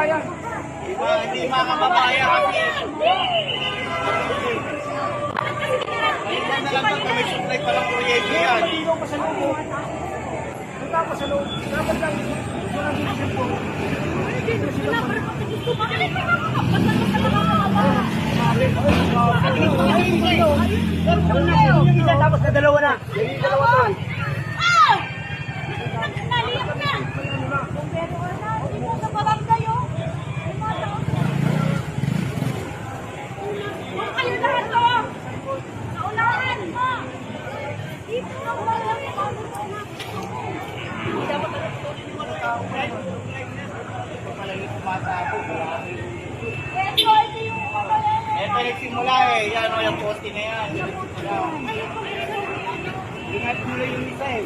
kababayan. Hindi mga kababayan kasi. Ayun na lang pag may supply palang kuryente yan. Hindi ko pasalubong. Nagpapasalubong. Dapat lang walang bilisip po. Tapos na dalawa na. Dalawa na. Ito nagsimula eh. Yan o, yung poste na yan. Yan nagsimula. Ingat mo lang yung isa eh.